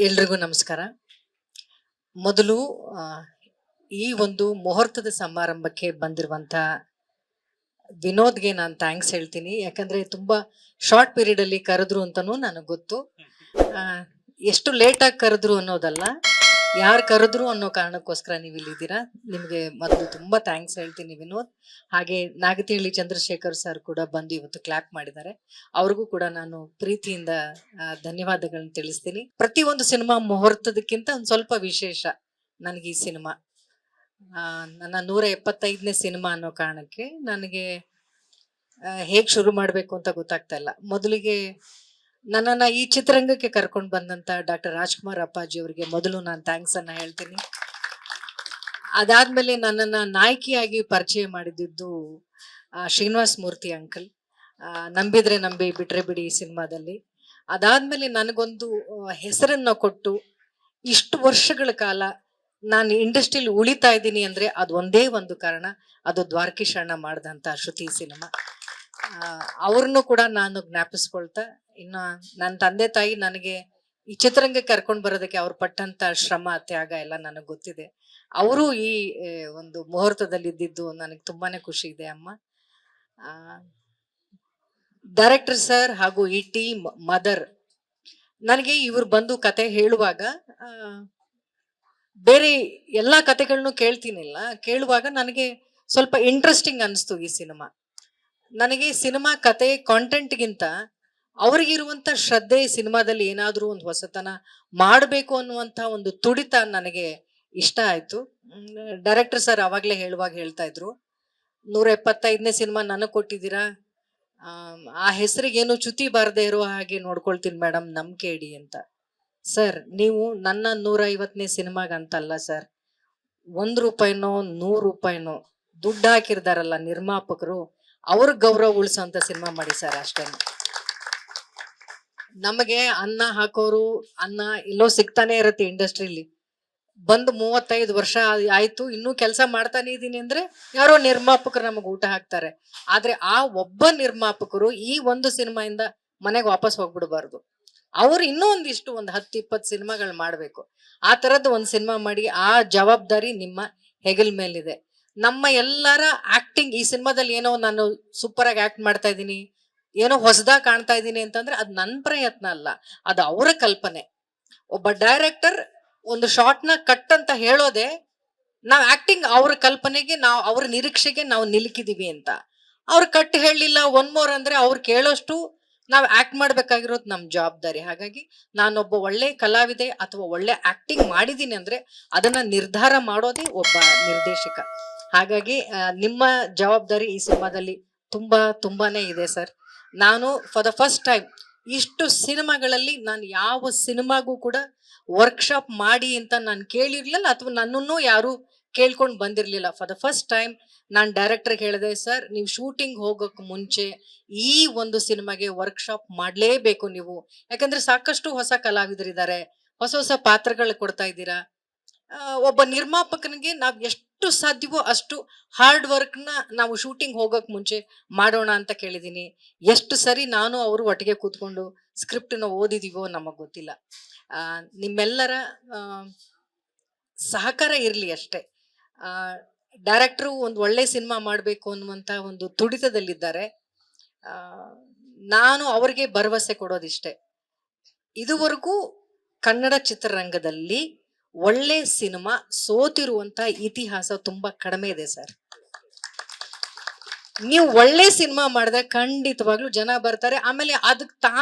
ಎಲ್ರಿಗೂ ನಮಸ್ಕಾರ. ಮೊದಲು ಆ, ಈ ಒಂದು ಮುಹೂರ್ತದ ಸಮಾರಂಭಕ್ಕೆ ಬಂದಿರುವಂತ ವಿನೋದ್ಗೆ ನಾನು ಥ್ಯಾಂಕ್ಸ್ ಹೇಳ್ತೀನಿ. ಯಾಕಂದ್ರೆ ತುಂಬಾ ಶಾರ್ಟ್ ಪೀರಿಯಡ್ ಅಲ್ಲಿ ಕರೆದ್ರು ಅಂತಾನೂ ನನಗೆ ಗೊತ್ತು. ಆ, ಎಷ್ಟು ಲೇಟ್ ಆಗಿ ಕರೆದ್ರು ಅನ್ನೋದಲ್ಲ, ಯಾರು ಕರೆದ್ರು ಅನ್ನೋ ಕಾರಣಕ್ಕೋಸ್ಕರ ನೀವು ಇಲ್ಲಿದ್ದೀರಾ. ನಿಮಗೆ ಮೊದಲು ತುಂಬಾ ಥ್ಯಾಂಕ್ಸ್ ಹೇಳ್ತೀನಿ ವಿನೋದ್. ಹಾಗೆ ನಾಗತಿಹಳ್ಳಿ ಚಂದ್ರಶೇಖರ್ ಸರ್ ಕೂಡ ಬಂದು ಇವತ್ತು ಕ್ಲಾಪ್ ಮಾಡಿದ್ದಾರೆ. ಅವ್ರಿಗೂ ಕೂಡ ನಾನು ಪ್ರೀತಿಯಿಂದ ಧನ್ಯವಾದಗಳನ್ನ ತಿಳಿಸ್ತೀನಿ. ಪ್ರತಿಯೊಂದು ಸಿನಿಮಾ ಮುಹೂರ್ತದಕ್ಕಿಂತ ಒಂದು ಸ್ವಲ್ಪ ವಿಶೇಷ ನನಗೆ ಈ ಸಿನಿಮಾ. ನನ್ನ 175ನೇ ಸಿನಿಮಾ ಅನ್ನೋ ಕಾರಣಕ್ಕೆ ನನಗೆ ಹೇಗ್ ಶುರು ಮಾಡ್ಬೇಕು ಅಂತ ಗೊತ್ತಾಗ್ತಾ ಇಲ್ಲ. ಮೊದಲಿಗೆ ನನ್ನನ್ನ ಈ ಚಿತ್ರರಂಗಕ್ಕೆ ಕರ್ಕೊಂಡು ಬಂದಂತ ಡಾಕ್ಟರ್ ರಾಜ್ಕುಮಾರ್ ಅಪ್ಪಾಜಿ ಅವರಿಗೆ ಮೊದಲು ನಾನು ಥ್ಯಾಂಕ್ಸ್ ಅನ್ನ ಹೇಳ್ತೀನಿ. ಅದಾದ್ಮೇಲೆ ನನ್ನನ್ನ ನಾಯಕಿಯಾಗಿ ಪರಿಚಯ ಮಾಡಿದ್ದು ಶ್ರೀನಿವಾಸ್ ಮೂರ್ತಿ ಅಂಕಲ್, ನಂಬಿದ್ರೆ ನಂಬಿ ಬಿಟ್ರೆ ಬಿಡಿ ಈ ಸಿನಿಮಾದಲ್ಲಿ. ಅದಾದ್ಮೇಲೆ ನನಗೊಂದು ಹೆಸರನ್ನ ಕೊಟ್ಟು ಇಷ್ಟು ವರ್ಷಗಳ ಕಾಲ ನಾನು ಇಂಡಸ್ಟ್ರಿಯಲ್ಲಿ ಉಳಿತಾ ಇದ್ದೀನಿ ಅಂದ್ರೆ ಅದು ಒಂದೇ ಒಂದು ಕಾರಣ, ಅದು ದ್ವಾರಕೀಶ್ ಅಣ್ಣ ಮಾಡಿದಂತ ಶ್ರುತಿ ಸಿನಿಮಾ. ಅವ್ರನ್ನು ಕೂಡ ನಾನು ಜ್ಞಾಪಿಸ್ಕೊಳ್ತಾ, ಇನ್ನ ನನ್ನ ತಂದೆ ತಾಯಿ ನನಗೆ ಈ ಚಿತ್ರರಂಗಕ್ಕೆ ಕರ್ಕೊಂಡು ಬರೋದಕ್ಕೆ ಅವ್ರು ಪಟ್ಟಂತ ಶ್ರಮ ತ್ಯಾಗ ಎಲ್ಲ ನನಗೆ ಗೊತ್ತಿದೆ. ಅವರು ಈ ಒಂದು ಮುಹೂರ್ತದಲ್ಲಿ ಇದ್ದಿದ್ದು ನನಗೆ ತುಂಬಾನೇ ಖುಷಿ ಇದೆ ಅಮ್ಮ. ಡೈರೆಕ್ಟರ್ ಸರ್ ಹಾಗೂ ಈ ಟೀಮ್ ಮದರ್, ನನಗೆ ಇವ್ರು ಬಂದು ಕತೆ ಹೇಳುವಾಗ ಬೇರೆ ಎಲ್ಲಾ ಕತೆಗಳನ್ನು ಕೇಳುವಾಗ ನನಗೆ ಸ್ವಲ್ಪ ಇಂಟ್ರೆಸ್ಟಿಂಗ್ ಅನಿಸ್ತು ಈ ಸಿನಿಮಾ. ನನಗೆ ಸಿನಿಮಾ ಕತೆ ಕಾಂಟೆಂಟ್ಗಿಂತ ಅವ್ರಿಗಿರುವಂತ ಶ್ರದ್ಧೆ, ಸಿನಿಮಾದಲ್ಲಿ ಏನಾದ್ರೂ ಒಂದು ಹೊಸತನ ಮಾಡಬೇಕು ಅನ್ನುವಂತ ಒಂದು ತುಡಿತ ನನಗೆ ಇಷ್ಟ ಆಯ್ತು. ಡೈರೆಕ್ಟರ್ ಸರ್ ಅವಾಗ್ಲೇ ಹೇಳುವಾಗ ಹೇಳ್ತಾ ಇದ್ರು, 175ನೇ ಸಿನಿಮಾ ನನಗ್ ಕೊಟ್ಟಿದ್ದೀರಾ, ಆ ಹೆಸರಿಗೇನು ಚ್ಯುತಿ ಬಾರದೆ ಇರೋ ಹಾಗೆ ನೋಡ್ಕೊಳ್ತೀನಿ ಮೇಡಮ್, ನಂಬಿಕೆ ಇಡಿ ಅಂತ. ಸರ್, ನೀವು ನನ್ನ 150ನೇ ಸಿನಿಮಾಗಂತಲ್ಲ ಸರ್, 1 ರೂಪಾಯಿನೋ 100 ರೂಪಾಯಿನೋ ದುಡ್ಡು ಹಾಕಿರ್ತಾರಲ್ಲ ನಿರ್ಮಾಪಕರು, ಅವ್ರ ಗೌರವ ಉಳಿಸೋಂತ ಸಿನಿಮಾ ಮಾಡಿ ಸರ್, ಅಷ್ಟೇ. ನಮಗೆ ಅನ್ನ ಹಾಕೋರು ಅನ್ನ ಎಲ್ಲೋ ಸಿಗ್ತಾನೆ ಇರುತ್ತೆ ಇಂಡಸ್ಟ್ರಿಲಿ. ಬಂದು 35 ವರ್ಷ ಆಯ್ತು, ಇನ್ನೂ ಕೆಲಸ ಮಾಡ್ತಾನೆ ಇದೀನಿ ಅಂದ್ರೆ ಯಾರೋ ನಿರ್ಮಾಪಕರು ನಮಗೆ ಊಟ ಹಾಕ್ತಾರೆ. ಆದ್ರೆ ಆ ಒಬ್ಬ ನಿರ್ಮಾಪಕರು ಈ ಒಂದು ಸಿನಿಮಾಯಿಂದ ಮನೆಗೆ ವಾಪಸ್ ಹೋಗ್ಬಿಡ್ಬಾರ್ದು. ಅವ್ರು ಇನ್ನೂ ಒಂದಿಷ್ಟು ಒಂದು 10-20 ಸಿನಿಮಾಗಳು ಮಾಡ್ಬೇಕು. ಆ ತರದ್ದು ಒಂದು ಸಿನಿಮಾ ಮಾಡಿ, ಆ ಜವಾಬ್ದಾರಿ ನಿಮ್ಮ ಹೆಗಲ್ ಮೇಲಿದೆ. ನಮ್ಮ ಎಲ್ಲರ ಆಕ್ಟಿಂಗ್ ಈ ಸಿನಿಮಾದಲ್ಲಿ ಏನೋ ನಾನು ಸೂಪರ್ ಆಗಿ ಆಕ್ಟ್ ಮಾಡ್ತಾ ಇದ್ದೀನಿ, ಏನೋ ಹೊಸದಾಗಿ ಕಾಣ್ತಾ ಇದ್ದೀನಿ ಅಂತಂದ್ರೆ ಅದು ನನ್ನ ಪ್ರಯತ್ನ ಅಲ್ಲ, ಅದು ಅವರ ಕಲ್ಪನೆ. ಒಬ್ಬ ಡೈರೆಕ್ಟರ್ ಒಂದು ಶಾರ್ಟ್ ನ ಕಟ್ ಅಂತ ಹೇಳೋದೆ ನಾವ್ ಆಕ್ಟಿಂಗ್ ಅವ್ರ ಕಲ್ಪನೆಗೆ, ನಾವು ಅವ್ರ ನಿರೀಕ್ಷೆಗೆ ನಾವು ನಿಲುಕಿದೀವಿ ಅಂತ. ಅವ್ರ ಕಟ್ ಹೇಳಲಿಲ್ಲ ಒನ್ ಮೋರ್ ಅಂದ್ರೆ ಅವ್ರು ಕೇಳೋಷ್ಟು ನಾವ್ ಆಕ್ಟ್ ಮಾಡ್ಬೇಕಾಗಿರೋದು ನಮ್ ಜವಾಬ್ದಾರಿ. ಹಾಗಾಗಿ ನಾನೊಬ್ಬ ಒಳ್ಳೆ ಕಲಾವಿದೆ ಅಥವಾ ಒಳ್ಳೆ ಆಕ್ಟಿಂಗ್ ಮಾಡಿದೀನಿ ಅಂದ್ರೆ ಅದನ್ನ ನಿರ್ಧಾರ ಮಾಡೋದೇ ಒಬ್ಬ ನಿರ್ದೇಶಕ. ಹಾಗಾಗಿ ನಿಮ್ಮ ಜವಾಬ್ದಾರಿ ಈ ಸಿನಿಮಾದಲ್ಲಿ ತುಂಬಾನೇ ಇದೆ ಸರ್. ನಾನು ಫಾರ್ ದ ಫಸ್ಟ್ ಟೈಮ್ ಇಷ್ಟು ಸಿನಿಮಾಗಳಲ್ಲಿ ನಾನು ಯಾವ ಸಿನಿಮಾಗೂ ಕೂಡ ವರ್ಕ್ಶಾಪ್ ಮಾಡಿ ಅಂತ ನಾನು ಕೇಳಿರ್ಲಿಲ್ಲ, ಅಥವಾ ನನ್ನನ್ನು ಯಾರು ಕೇಳ್ಕೊಂಡು ಬಂದಿರ್ಲಿಲ್ಲ. ಫಾರ್ ದ ಫಸ್ಟ್ ಟೈಮ್ ನಾನು ಡೈರೆಕ್ಟರ್ಗೆ ಹೇಳಿದೆ, ಸರ್ ನೀವು ಶೂಟಿಂಗ್ ಹೋಗೋಕ್ ಮುಂಚೆ ಈ ಒಂದು ಸಿನಿಮಾಗೆ ವರ್ಕ್ಶಾಪ್ ಮಾಡ್ಲೇಬೇಕು ನೀವು, ಯಾಕಂದ್ರೆ ಸಾಕಷ್ಟು ಹೊಸ ಕಲಾವಿದರಿದ್ದಾರೆ, ಹೊಸ ಹೊಸ ಪಾತ್ರಗಳು ಕೊಡ್ತಾ ಇದ್ದೀರಾ. ಒಬ್ಬ ನಿರ್ಮಾಪಕನಿಗೆ ನಾವ್ ಎಷ್ಟು ಸಾಧ್ಯವೋ ಅಷ್ಟು ಹಾರ್ಡ್ ವರ್ಕ್ ನ ನಾವು ಶೂಟಿಂಗ್ ಹೋಗಕ್ ಮುಂಚೆ ಮಾಡೋಣ ಅಂತ ಕೇಳಿದೀನಿ. ಎಷ್ಟು ಸರಿ ನಾನು ಅವರು ಒಟ್ಟಿಗೆ ಕೂತ್ಕೊಂಡು ಸ್ಕ್ರಿಪ್ಟ್ ನ ಓದಿದೀವೋ ನಮಗ್ ಗೊತ್ತಿಲ್ಲ. ನಿಮ್ಮೆಲ್ಲರ ಸಹಕಾರ ಇರ್ಲಿ ಅಷ್ಟೇ. ಡೈರೆಕ್ಟ್ರು ಒಂದು ಒಳ್ಳೆ ಸಿನಿಮಾ ಮಾಡ್ಬೇಕು ಅನ್ನುವಂತ ಒಂದು ತುಡಿತದಲ್ಲಿದ್ದಾರೆ. ನಾನು ಅವ್ರಿಗೆ ಭರವಸೆ ಕೊಡೋದಿಷ್ಟೇ, ಇದುವರೆಗೂ ಕನ್ನಡ ಚಿತ್ರರಂಗದಲ್ಲಿ ಒಳ್ಳೆ ಸಿನಿಮಾ ಸೋತಿರುವಂತ ಇತಿಹಾಸ ತುಂಬಾ ಕಡಿಮೆ ಇದೆ ಸರ್. ನೀವು ಒಳ್ಳೆ ಸಿನಿಮಾ ಮಾಡಿದ್ರೆ ಖಂಡಿತವಾಗ್ಲೂ ಜನ ಬರ್ತಾರೆ, ಆಮೇಲೆ ಅದಕ್ಕೆ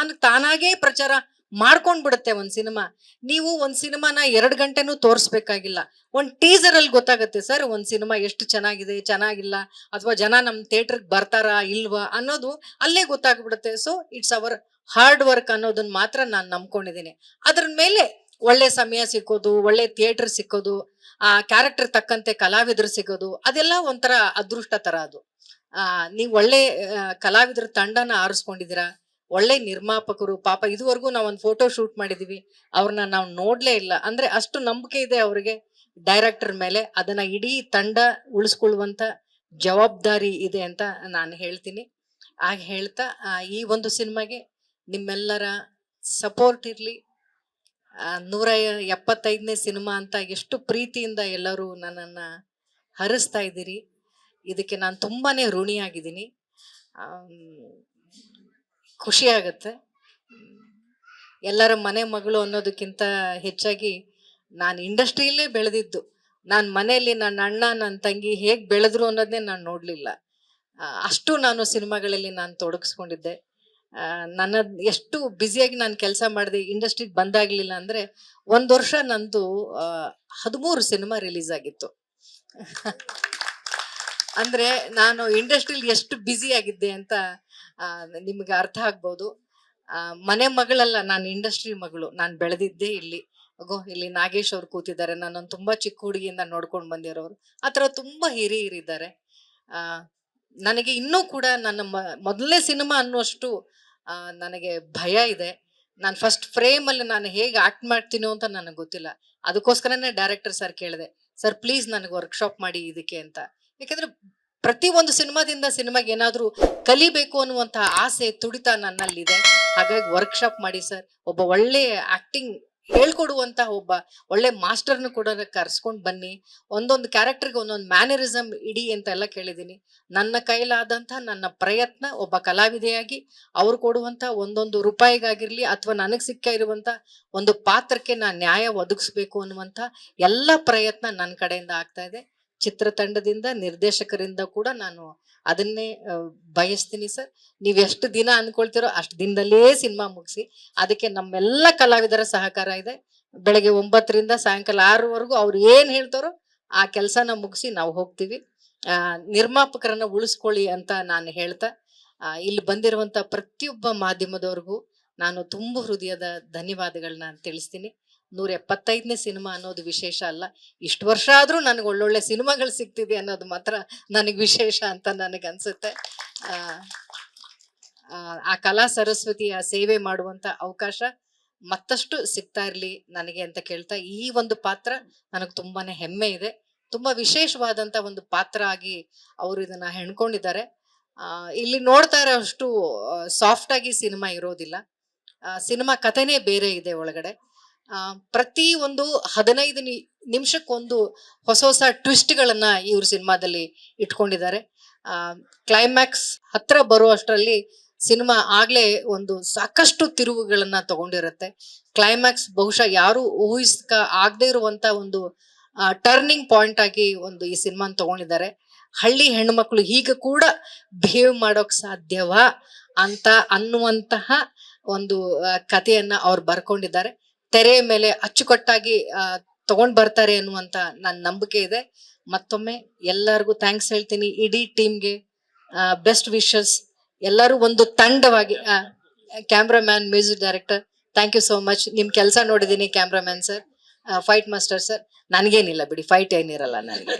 ತಾನಾಗೇ ಪ್ರಚಾರ ಮಾಡ್ಕೊಂಡ್ ಬಿಡುತ್ತೆ ಒಂದ್ ಸಿನಿಮಾ. ನೀವು ಒಂದ್ ಸಿನಿಮಾನ 2 ಗಂಟೆನೂ ತೋರಿಸ್ಬೇಕಾಗಿಲ್ಲ, ಒಂದ್ ಟೀಸರ್ ಅಲ್ಲಿ ಗೊತ್ತಾಗುತ್ತೆ ಸರ್ ಒಂದ್ ಸಿನಿಮಾ ಎಷ್ಟು ಚೆನ್ನಾಗಿದೆ ಚೆನ್ನಾಗಿಲ್ಲ, ಅಥವಾ ಜನ ನಮ್ ಥಿಯೇಟರ್ ಬರ್ತಾರಾ ಇಲ್ವಾ ಅನ್ನೋದು ಅಲ್ಲೇ ಗೊತ್ತಾಗ್ಬಿಡುತ್ತೆ. So it's hour hard work ಅನ್ನೋದನ್ನ ಮಾತ್ರ ನಾನು ನಂಬ್ಕೊಂಡಿದ್ದೀನಿ. ಅದ್ರ ಮೇಲೆ ಒಳ್ಳೆ ಸಮಯ ಸಿಕ್ಕೋದು, ಒಳ್ಳೆ ಥಿಯೇಟರ್ ಸಿಕ್ಕೋದು, ಆ ಕ್ಯಾರೆಕ್ಟರ್ ತಕ್ಕಂತೆ ಕಲಾವಿದರು ಸಿಗೋದು, ಅದೆಲ್ಲ ಒಂಥರ ಅದೃಷ್ಟ ತರ. ಅದು ನೀವ್ ಒಳ್ಳೆ ಕಲಾವಿದರ ತಂಡನ ಆರಿಸ್ಕೊಂಡಿದ್ದೀರಾ, ಒಳ್ಳೆ ನಿರ್ಮಾಪಕರು. ಪಾಪ ಇದುವರೆಗೂ ನಾವ್ ಒಂದು ಫೋಟೋ ಶೂಟ್ ಮಾಡಿದೀವಿ, ಅವ್ರನ್ನ ನಾವು ನೋಡ್ಲೇ ಇಲ್ಲ ಅಂದ್ರೆ ಅಷ್ಟು ನಂಬಿಕೆ ಇದೆ ಅವ್ರಿಗೆ ಡೈರೆಕ್ಟರ್ ಮೇಲೆ. ಅದನ್ನ ಇಡೀ ತಂಡ ಉಳಿಸ್ಕೊಳ್ಳುವಂತ ಜವಾಬ್ದಾರಿ ಇದೆ ಅಂತ ನಾನು ಹೇಳ್ತೀನಿ. ಹಾಗೆ ಹೇಳ್ತಾ ಈ ಒಂದು ಸಿನಿಮಾಗೆ ನಿಮ್ಮೆಲ್ಲರ ಸಪೋರ್ಟ್ ಇರ್ಲಿ. 175ನೇ ಸಿನಿಮಾ ಅಂತ ಎಷ್ಟು ಪ್ರೀತಿಯಿಂದ ಎಲ್ಲರೂ ನನ್ನನ್ನು ಹರಿಸ್ತಾ ಇದ್ದೀರಿ. ಇದಕ್ಕೆ ನಾನು ತುಂಬಾನೇ ಋಣಿಯಾಗಿದ್ದೀನಿ. ಖುಷಿ ಆಗುತ್ತೆ. ಎಲ್ಲರ ಮನೆ ಮಗಳು ಅನ್ನೋದಕ್ಕಿಂತ ಹೆಚ್ಚಾಗಿ ನಾನು ಇಂಡಸ್ಟ್ರಿಯಲ್ಲೇ ಬೆಳೆದಿದ್ದು. ನಾನು ಮನೆಯಲ್ಲಿ ನನ್ನ ಅಣ್ಣ ನನ್ನ ತಂಗಿ ಹೇಗೆ ಬೆಳೆದ್ರು ಅನ್ನೋದನ್ನೇ ನಾನು ನೋಡಲಿಲ್ಲ. ಅಷ್ಟು ನಾನು ಸಿನಿಮಾಗಳಲ್ಲಿ ನಾನು ತೊಡಗಿಸ್ಕೊಂಡಿದ್ದೆ. ನನ್ನ ಎಷ್ಟು ಬ್ಯುಸಿಯಾಗಿ ನಾನು ಕೆಲಸ ಮಾಡಿದೆ. ಇಂಡಸ್ಟ್ರಿಗೆ ಬಂದಾಗಲಿಲ್ಲ ಅಂದರೆ 1 ವರ್ಷ ನಂದು 13 ಸಿನಿಮಾ ರಿಲೀಸ್ ಆಗಿತ್ತು. ಅಂದರೆ ನಾನು ಇಂಡಸ್ಟ್ರಿಲಿ ಎಷ್ಟು ಬ್ಯುಸಿ ಆಗಿದ್ದೆ ಅಂತ ನಿಮಗೆ ಅರ್ಥ ಆಗ್ಬೋದು. ಮನೆ ಮಗಳಲ್ಲ, ನಾನು ಇಂಡಸ್ಟ್ರಿ ಮಗಳು. ನಾನು ಬೆಳೆದಿದ್ದೇ ಇಲ್ಲಿ. ಇಲ್ಲಿ ನಾಗೇಶ್ ಅವ್ರು ಕೂತಿದ್ದಾರೆ. ನನ್ನನ್ನು ತುಂಬ ಚಿಕ್ಕ ಹುಡುಗಿಯಿಂದ ನೋಡ್ಕೊಂಡು ಬಂದಿರೋರು. ಆ ಥರ ತುಂಬ ಹಿರಿಯರಿದ್ದಾರೆ. ನನಗೆ ಇನ್ನೂ ಕೂಡ ನನ್ನ ಮೊದಲನೇ ಸಿನಿಮಾ ಅನ್ನುವಷ್ಟು ನನಗೆ ಭಯ ಇದೆ. ನಾನು ಫಸ್ಟ್ ಫ್ರೇಮಲ್ಲಿ ನಾನು ಹೇಗೆ ಆ್ಯಕ್ಟ್ ಮಾಡ್ತೀನೋ ಅಂತ ನನಗೆ ಗೊತ್ತಿಲ್ಲ. ಅದಕ್ಕೋಸ್ಕರನೇ ಡೈರೆಕ್ಟರ್ ಸರ್ ಕೇಳಿದೆ, ಸರ್ ಪ್ಲೀಸ್ ನನಗೆ ವರ್ಕ್ಶಾಪ್ ಮಾಡಿ ಇದಕ್ಕೆ ಅಂತ. ಯಾಕಂದರೆ ಪ್ರತಿಯೊಂದು ಸಿನಿಮಾದಿಂದ ಸಿನಿಮಾಗೆ ಏನಾದರೂ ಕಲಿಬೇಕು ಅನ್ನುವಂಥ ಆಸೆ ತುಡಿತ ನನ್ನಲ್ಲಿದೆ. ಹಾಗಾಗಿ ವರ್ಕ್ಶಾಪ್ ಮಾಡಿ ಸರ್, ಒಬ್ಬ ಒಳ್ಳೆ ಆ್ಯಕ್ಟಿಂಗ್ ಹೇಳ್ಕೊಡುವಂಥ ಒಬ್ಬ ಒಳ್ಳೆ ಮಾಸ್ಟರ್ನ ಕೂಡ ಕರ್ಸ್ಕೊಂಡು ಬನ್ನಿ, ಒಂದೊಂದು ಕ್ಯಾರೆಕ್ಟರ್ಗೆ ಒಂದೊಂದು ಮ್ಯಾನರಿಸಮ್ ಇಡಿ ಅಂತೆಲ್ಲ ಕೇಳಿದ್ದೀನಿ. ನನ್ನ ಕೈಲಾದಂಥ ನನ್ನ ಪ್ರಯತ್ನ ಒಬ್ಬ ಕಲಾವಿದೆಯಾಗಿ ಅವ್ರು ಕೊಡುವಂಥ ಒಂದೊಂದು ರೂಪಾಯಿಗಾಗಿರಲಿ ಅಥವಾ ನನಗೆ ಸಿಕ್ಕ ಇರುವಂಥ ಒಂದು ಪಾತ್ರಕ್ಕೆ ನಾನು ನ್ಯಾಯ ಒದಗಿಸ್ಬೇಕು ಅನ್ನುವಂಥ ಎಲ್ಲ ಪ್ರಯತ್ನ ನನ್ನ ಕಡೆಯಿಂದ ಆಗ್ತಾ ಇದೆ. ಚಿತ್ರತಂಡದಿಂದ, ನಿರ್ದೇಶಕರಿಂದ ಕೂಡ ನಾನು ಅದನ್ನೇ ಬಯಸ್ತೀನಿ ಸರ್. ನೀವು ಎಷ್ಟು ದಿನ ಅಂದ್ಕೊಳ್ತೀರೋ ಅಷ್ಟು ದಿನದಲ್ಲೇ ಸಿನಿಮಾ ಮುಗಿಸಿ. ಅದಕ್ಕೆ ನಮ್ಮೆಲ್ಲ ಕಲಾವಿದರ ಸಹಕಾರ ಇದೆ. ಬೆಳಗ್ಗೆ 9ರಿಂದ ಸಾಯಂಕಾಲ 6ವರೆಗೂ ಅವ್ರು ಏನು ಹೇಳ್ತಾರೋ ಆ ಕೆಲಸನ ಮುಗಿಸಿ ನಾವು ಹೋಗ್ತೀವಿ. ನಿರ್ಮಾಪಕರನ್ನ ಉಳಿಸ್ಕೊಳ್ಳಿ ಅಂತ ನಾನು ಹೇಳ್ತಾ, ಇಲ್ಲಿ ಬಂದಿರುವಂಥ ಪ್ರತಿಯೊಬ್ಬ ಮಾಧ್ಯಮದವ್ರಿಗೂ ನಾನು ತುಂಬ ಹೃದಯದ ಧನ್ಯವಾದಗಳನ್ನ ತಿಳಿಸ್ತೀನಿ. 175ನೇ ಸಿನಿಮಾ ಅನ್ನೋದು ವಿಶೇಷ ಅಲ್ಲ, ಇಷ್ಟು ವರ್ಷ ಆದರೂ ನನಗೆ ಒಳ್ಳೊಳ್ಳೆ ಸಿನಿಮಾಗಳು ಸಿಗ್ತಿದೆ ಅನ್ನೋದು ಮಾತ್ರ ನನಗೆ ವಿಶೇಷ ಅಂತ ನನಗನ್ಸುತ್ತೆ. ಆ ಕಲಾ ಸರಸ್ವತಿಯ ಸೇವೆ ಮಾಡುವಂಥ ಅವಕಾಶ ಮತ್ತಷ್ಟು ಸಿಗ್ತಾ ಇರಲಿ ನನಗೆ ಅಂತ ಕೇಳ್ತಾ, ಈ ಒಂದು ಪಾತ್ರ ನನಗೆ ತುಂಬಾ ಹೆಮ್ಮೆ ಇದೆ. ತುಂಬ ವಿಶೇಷವಾದಂಥ ಒಂದು ಪಾತ್ರ ಆಗಿ ಅವರು ಇದನ್ನು ಹೆಣ್ಕೊಂಡಿದ್ದಾರೆ. ಇಲ್ಲಿ ನೋಡ್ತಾ ಇರೋ ಅಷ್ಟು ಸಾಫ್ಟಾಗಿ ಸಿನಿಮಾ ಇರೋದಿಲ್ಲ. ಸಿನಿಮಾ ಕಥೆನೇ ಬೇರೆ ಇದೆ ಒಳಗಡೆ. ಪ್ರತಿ ಒಂದು 15 ನಿಮಿಷಕ್ಕೊಂದು ಹೊಸ ಹೊಸ ಟ್ವಿಸ್ಟ್ಗಳನ್ನ ಇವ್ರ ಸಿನಿಮಾದಲ್ಲಿ ಇಟ್ಕೊಂಡಿದ್ದಾರೆ. ಕ್ಲೈಮ್ಯಾಕ್ಸ್ ಹತ್ರ ಬರುವಷ್ಟರಲ್ಲಿ ಸಿನಿಮಾ ಆಗ್ಲೇ ಒಂದು ಸಾಕಷ್ಟು ತಿರುವುಗಳನ್ನ ತಗೊಂಡಿರುತ್ತೆ. ಕ್ಲೈಮ್ಯಾಕ್ಸ್ ಬಹುಶಃ ಯಾರು ಆಗದೆ ಇರುವಂತ ಒಂದು ಟರ್ನಿಂಗ್ ಪಾಯಿಂಟ್ ಆಗಿ ಒಂದು ಈ ಸಿನಿಮಾನ ತಗೊಂಡಿದ್ದಾರೆ. ಹಳ್ಳಿ ಹೆಣ್ಮಕ್ಳು ಹೀಗೆ ಕೂಡ ಬಿಹೇವ್ ಮಾಡೋಕ್ ಸಾಧ್ಯವಾ ಅಂತ ಅನ್ನುವಂತಹ ಒಂದು ಕಥೆಯನ್ನ ಅವ್ರು ಬರ್ಕೊಂಡಿದ್ದಾರೆ. ತೆರೆ ಮೇಲೆ ಅಚ್ಚುಕಟ್ಟಾಗಿ ತಗೊಂಡ್ ಬರ್ತಾರೆ ಅನ್ನುವಂತ ನನ್ನ ನಂಬಿಕೆ ಇದೆ. ಮತ್ತೊಮ್ಮೆ ಎಲ್ಲರಿಗೂ ಥ್ಯಾಂಕ್ಸ್ ಹೇಳ್ತೀನಿ. ಇಡೀ ಟೀಮ್ಗೆ ಬೆಸ್ಟ್ ವಿಶಸ್. ಎಲ್ಲರೂ ಒಂದು ತಂಡವಾಗಿ, cameraman, music director, thank you so much. ನಿಮ್ ಕೆಲಸ ನೋಡಿದ್ದೀನಿ cameraman sir, fight master sir. ನನಗೇನಿಲ್ಲ ಬಿಡಿ, ಫೈಟ್ ಏನಿರಲ್ಲ ನನಗೆ.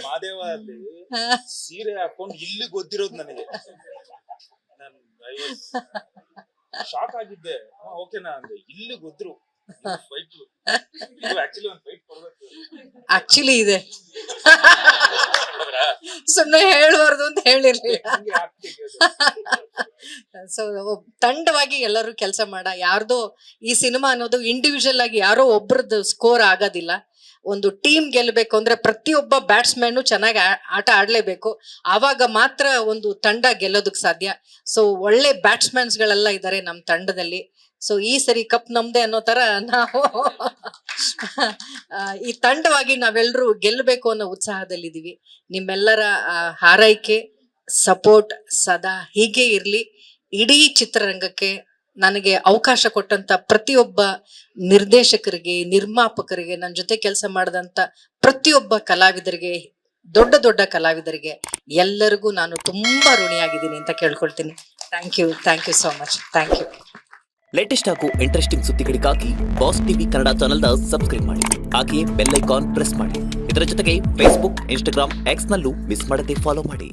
ಮಾದೇವ ಅಲ್ಲಿ ಸೀರೆ ಹಾಕೊಂಡು ಇಲ್ಲಿ ಗೊತ್ತಿರೋದು ನನಗೆ. ಶಾಕ್ ಆಗಿದ್ದೆ. ಓಕೆನಾ ಅಂದ್ರೆ ಇಲ್ಲಿ ಗೊದ್ರು ಆಕ್ಚುಲಿ ಇದೆ, ಸುಮ್ಮನೆ ಹೇಳ್ಬಾರ್ದು ಅಂತ ಹೇಳಿರ್ಲಿಲ್ಲ. ಸೊ ತಂಡವಾಗಿ ಎಲ್ಲರೂ ಕೆಲಸ ಯಾರ್ದೋ ಈ ಸಿನಿಮಾ ಅನ್ನೋದು ಇಂಡಿವಿಜುವಲ್ ಆಗಿ ಯಾರೋ ಒಬ್ರದ್ದು ಸ್ಕೋರ್ ಆಗೋದಿಲ್ಲ. ಒಂದು ಟೀಮ್ ಗೆಲ್ಲಬೇಕು ಅಂದ್ರೆ ಪ್ರತಿಯೊಬ್ಬ ಬ್ಯಾಟ್ಸ್ಮನ್ ಚೆನ್ನಾಗಿ ಆಟ ಆಡ್ಲೇಬೇಕು. ಆವಾಗ ಮಾತ್ರ ಒಂದು ತಂಡ ಗೆಲ್ಲೋದಕ್ ಸಾಧ್ಯ. ಸೊ ಒಳ್ಳೆ ಬ್ಯಾಟ್ಸ್ಮನ್ಸ್ ಗಳೆಲ್ಲ ಇದ್ದಾರೆ ನಮ್ಮ ತಂಡದಲ್ಲಿ. ಸೊ ಈ ಸರಿ ಕಪ್ ನಮ್ದೆ ಅನ್ನೋ ತರ ನಾವು ಈ ತಂಡವಾಗಿ ನಾವೆಲ್ಲರೂ ಗೆಲ್ಲಬೇಕು ಅನ್ನೋ ಉತ್ಸಾಹದಲ್ಲಿದ್ದೀವಿ. ನಿಮ್ಮೆಲ್ಲರ ಹಾರೈಕೆ, ಸಪೋರ್ಟ್ ಸದಾ ಹೀಗೆ ಇರ್ಲಿ. ಇಡೀ ಚಿತ್ರರಂಗಕ್ಕೆ ನನಗೆ ಅವಕಾಶ ಕೊಟ್ಟಂತ ಪ್ರತಿಯೊಬ್ಬ ನಿರ್ದೇಶಕರಿಗೆ, ನಿರ್ಮಾಪಕರಿಗೆ, ನನ್ನ ಜೊತೆ ಕೆಲಸ ಮಾಡಿದಂತ ಪ್ರತಿಯೊಬ್ಬ ಕಲಾವಿದರಿಗೆ, ದೊಡ್ಡ ದೊಡ್ಡ ಕಲಾವಿದರಿಗೆ ಎಲ್ಲರಿಗೂ ನಾನು ತುಂಬಾ ಋಣಿಯಾಗಿದ್ದೀನಿ ಅಂತ ಕೇಳ್ಕೊಳ್ತೀನಿ. Thank you so much. Thank you. Latest ಹಾಗೂ ಇಂಟ್ರೆಸ್ಟಿಂಗ್ ಸುದ್ದಿಗಳಿಗಾಗಿ ಬಾಸ್ ಟಿವಿ ಕನ್ನಡ ಚಾನೆಲ್ನ ಸಬ್ಸ್ಕ್ರೈಬ್ ಮಾಡಿ. ಹಾಗೆಯೇ ಬೆಲ್ ಐಕಾನ್ ಪ್ರೆಸ್ ಮಾಡಿ. ಇದರ ಜೊತೆಗೆ ಫೇಸ್ಬುಕ್, ಇನ್ಸ್ಟಾಗ್ರಾಮ್, ಎಕ್ಸ್ ನಲ್ಲೂ ಮಿಸ್ ಮಾಡದೆ ಫಾಲೋ ಮಾಡಿ.